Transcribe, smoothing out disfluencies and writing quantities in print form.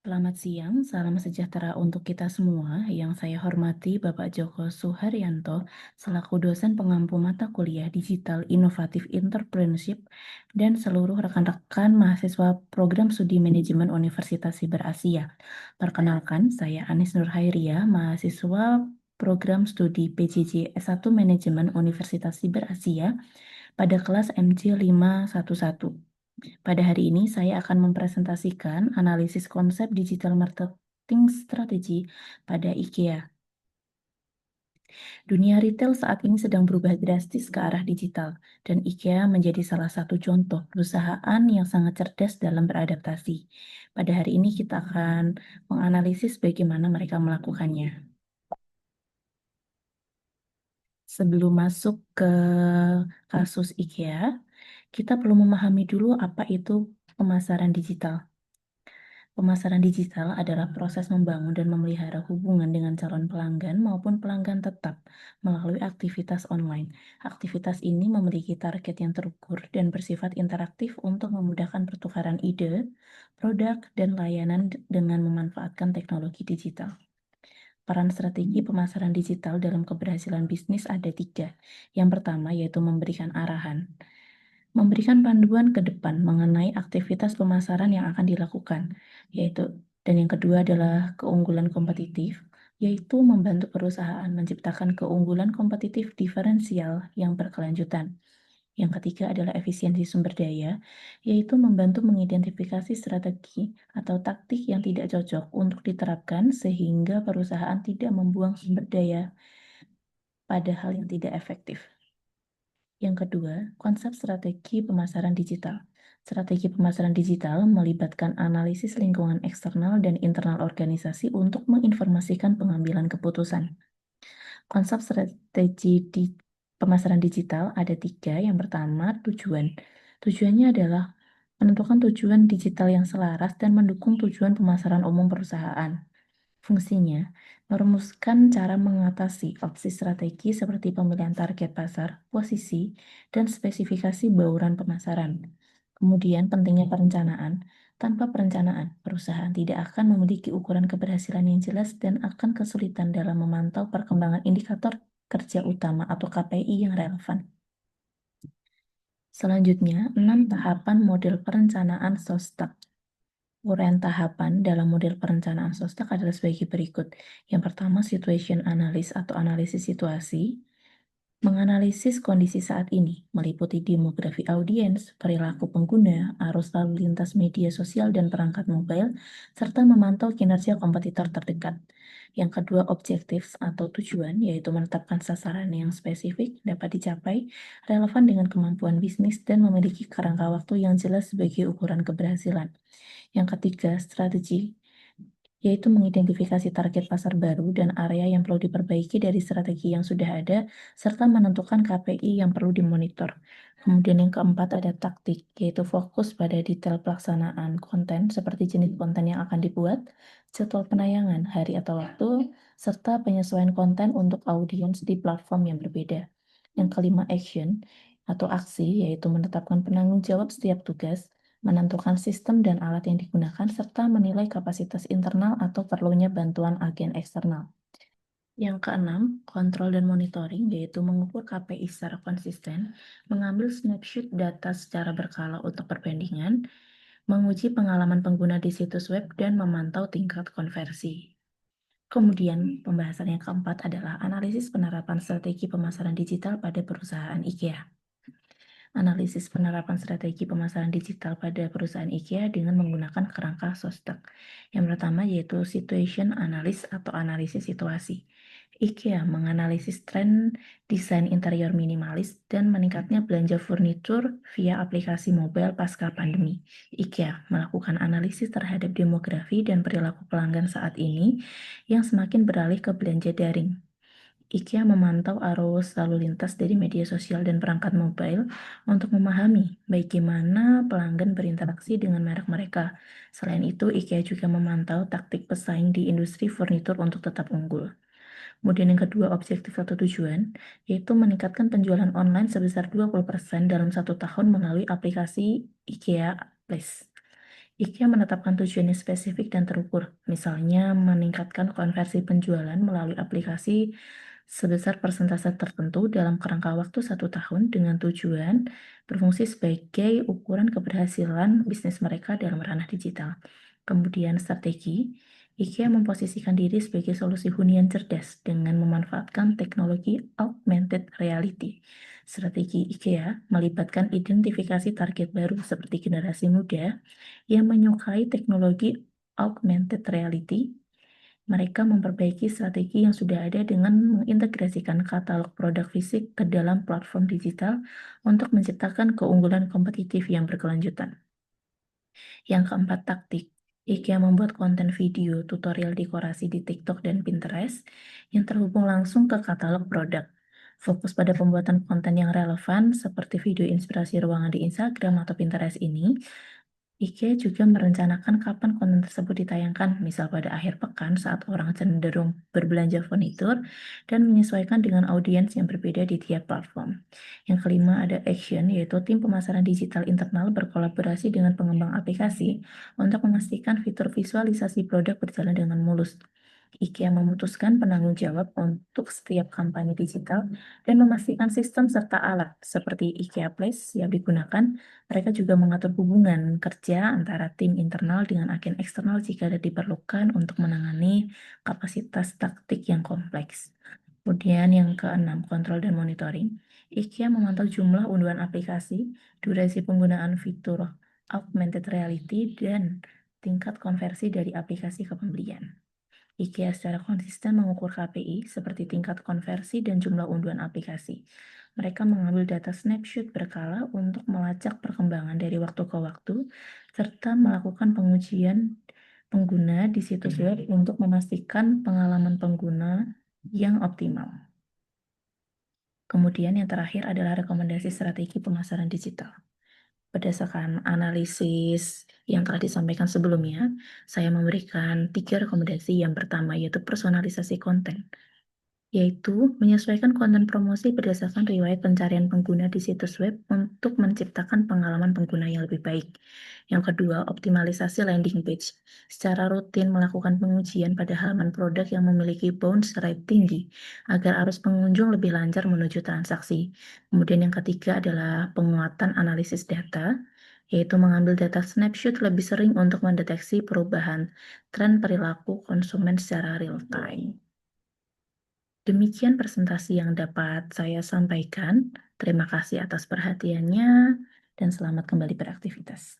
Selamat siang, salam sejahtera untuk kita semua. Yang saya hormati Bapak Joko Suharyanto, selaku dosen pengampu mata kuliah Digital Inovatif Entrepreneurship dan seluruh rekan-rekan mahasiswa program studi manajemen Universitas Siber Asia. Perkenalkan, saya Anis Nurhairia, mahasiswa program studi PJJ S1 Manajemen Universitas Siber Asia pada kelas MJ 511. Pada hari ini saya akan mempresentasikan analisis konsep digital marketing strategi pada IKEA. Dunia retail saat ini sedang berubah drastis ke arah digital, dan IKEA menjadi salah satu contoh perusahaan yang sangat cerdas dalam beradaptasi. Pada hari ini kita akan menganalisis bagaimana mereka melakukannya. Sebelum masuk ke kasus IKEA, kita perlu memahami dulu apa itu pemasaran digital. Pemasaran digital adalah proses membangun dan memelihara hubungan dengan calon pelanggan maupun pelanggan tetap melalui aktivitas online. Aktivitas ini memiliki target yang terukur dan bersifat interaktif untuk memudahkan pertukaran ide, produk, dan layanan dengan memanfaatkan teknologi digital. Peran strategi pemasaran digital dalam keberhasilan bisnis ada tiga. Yang pertama yaitu memberikan arahan. Memberikan panduan ke depan mengenai aktivitas pemasaran yang akan dilakukan, dan yang kedua adalah keunggulan kompetitif, yaitu membantu perusahaan menciptakan keunggulan kompetitif diferensial yang berkelanjutan. Yang ketiga adalah efisiensi sumber daya, yaitu membantu mengidentifikasi strategi atau taktik yang tidak cocok untuk diterapkan sehingga perusahaan tidak membuang sumber daya pada hal yang tidak efektif. Yang kedua, konsep strategi pemasaran digital. Strategi pemasaran digital melibatkan analisis lingkungan eksternal dan internal organisasi untuk menginformasikan pengambilan keputusan. Konsep strategi pemasaran digital ada tiga. Yang pertama, tujuan. Tujuannya adalah menentukan tujuan digital yang selaras dan mendukung tujuan pemasaran umum perusahaan. Fungsinya, merumuskan cara mengatasi opsi strategi seperti pemilihan target pasar, posisi, dan spesifikasi bauran pemasaran. Kemudian pentingnya perencanaan. Tanpa perencanaan, perusahaan tidak akan memiliki ukuran keberhasilan yang jelas dan akan kesulitan dalam memantau perkembangan indikator kerja utama atau KPI yang relevan. Selanjutnya, 6 tahapan model perencanaan SOSTAK. Uraian tahapan dalam model perencanaan SOSTAK adalah sebagai berikut. Yang pertama, situation analysis atau analisis situasi. Menganalisis kondisi saat ini, meliputi demografi audiens, perilaku pengguna, arus lalu lintas media sosial dan perangkat mobile, serta memantau kinerja kompetitor terdekat. Yang kedua, objektif atau tujuan, yaitu menetapkan sasaran yang spesifik, dapat dicapai, relevan dengan kemampuan bisnis, dan memiliki kerangka waktu yang jelas sebagai ukuran keberhasilan. Yang ketiga, strategi, yaitu mengidentifikasi target pasar baru dan area yang perlu diperbaiki dari strategi yang sudah ada, serta menentukan KPI yang perlu dimonitor. Kemudian yang keempat ada taktik, yaitu fokus pada detail pelaksanaan konten seperti jenis konten yang akan dibuat, jadwal penayangan, hari atau waktu, serta penyesuaian konten untuk audiens di platform yang berbeda. Yang kelima, action atau aksi, yaitu menetapkan penanggung jawab setiap tugas, menentukan sistem dan alat yang digunakan, serta menilai kapasitas internal atau perlunya bantuan agen eksternal. Yang keenam, kontrol dan monitoring, yaitu mengukur KPI secara konsisten, mengambil snapshot data secara berkala untuk perbandingan, menguji pengalaman pengguna di situs web, dan memantau tingkat konversi. Kemudian, pembahasan yang keempat adalah analisis penerapan strategi pemasaran digital pada perusahaan IKEA. Analisis penerapan strategi pemasaran digital pada perusahaan IKEA dengan menggunakan kerangka SOSTAK. Yang pertama yaitu situation analysis atau analisis situasi. IKEA menganalisis tren desain interior minimalis dan meningkatnya belanja furnitur via aplikasi mobile pasca pandemi. IKEA melakukan analisis terhadap demografi dan perilaku pelanggan saat ini yang semakin beralih ke belanja daring. IKEA memantau arus lalu lintas dari media sosial dan perangkat mobile untuk memahami bagaimana pelanggan berinteraksi dengan merek mereka. Selain itu, IKEA juga memantau taktik pesaing di industri furnitur untuk tetap unggul. Kemudian yang kedua, objektif atau tujuan, yaitu meningkatkan penjualan online sebesar 20% dalam 1 tahun melalui aplikasi IKEA Place. IKEA menetapkan tujuan yang spesifik dan terukur, misalnya meningkatkan konversi penjualan melalui aplikasi sebesar persentase tertentu dalam kerangka waktu 1 tahun dengan tujuan berfungsi sebagai ukuran keberhasilan bisnis mereka dalam ranah digital. Kemudian strategi, IKEA memposisikan diri sebagai solusi hunian cerdas dengan memanfaatkan teknologi augmented reality. Strategi IKEA melibatkan identifikasi target baru seperti generasi muda yang menyukai teknologi augmented reality. Mereka memperbaiki strategi yang sudah ada dengan mengintegrasikan katalog produk fisik ke dalam platform digital untuk menciptakan keunggulan kompetitif yang berkelanjutan. Yang keempat, taktik. IKEA membuat konten video tutorial dekorasi di TikTok dan Pinterest yang terhubung langsung ke katalog produk. Fokus pada pembuatan konten yang relevan seperti video inspirasi ruangan di Instagram atau Pinterest ini, IKEA juga merencanakan kapan konten tersebut ditayangkan, misal pada akhir pekan saat orang cenderung berbelanja furnitur dan menyesuaikan dengan audiens yang berbeda di tiap platform. Yang kelima ada action, yaitu tim pemasaran digital internal berkolaborasi dengan pengembang aplikasi untuk memastikan fitur visualisasi produk berjalan dengan mulus. IKEA memutuskan penanggung jawab untuk setiap kampanye digital dan memastikan sistem serta alat seperti IKEA Place yang digunakan. Mereka juga mengatur hubungan kerja antara tim internal dengan agen eksternal jika diperlukan untuk menangani kapasitas taktik yang kompleks. Kemudian yang keenam, kontrol dan monitoring. IKEA memantau jumlah unduhan aplikasi, durasi penggunaan fitur augmented reality, dan tingkat konversi dari aplikasi ke pembelian. IKEA secara konsisten mengukur KPI seperti tingkat konversi dan jumlah unduhan aplikasi. Mereka mengambil data snapshot berkala untuk melacak perkembangan dari waktu ke waktu, serta melakukan pengujian pengguna di situs web untuk memastikan pengalaman pengguna yang optimal. Kemudian yang terakhir adalah rekomendasi strategi pemasaran digital. Berdasarkan analisis yang telah disampaikan sebelumnya, saya memberikan 3 rekomendasi. Yang pertama yaitu personalisasi konten, yaitu menyesuaikan konten promosi berdasarkan riwayat pencarian pengguna di situs web untuk menciptakan pengalaman pengguna yang lebih baik. Yang kedua, optimalisasi landing page. Secara rutin melakukan pengujian pada halaman produk yang memiliki bounce rate tinggi agar arus pengunjung lebih lancar menuju transaksi. Kemudian yang ketiga adalah penguatan analisis data, yaitu mengambil data snapshot lebih sering untuk mendeteksi perubahan tren perilaku konsumen secara real time. Demikian presentasi yang dapat saya sampaikan. Terima kasih atas perhatiannya dan selamat kembali beraktivitas.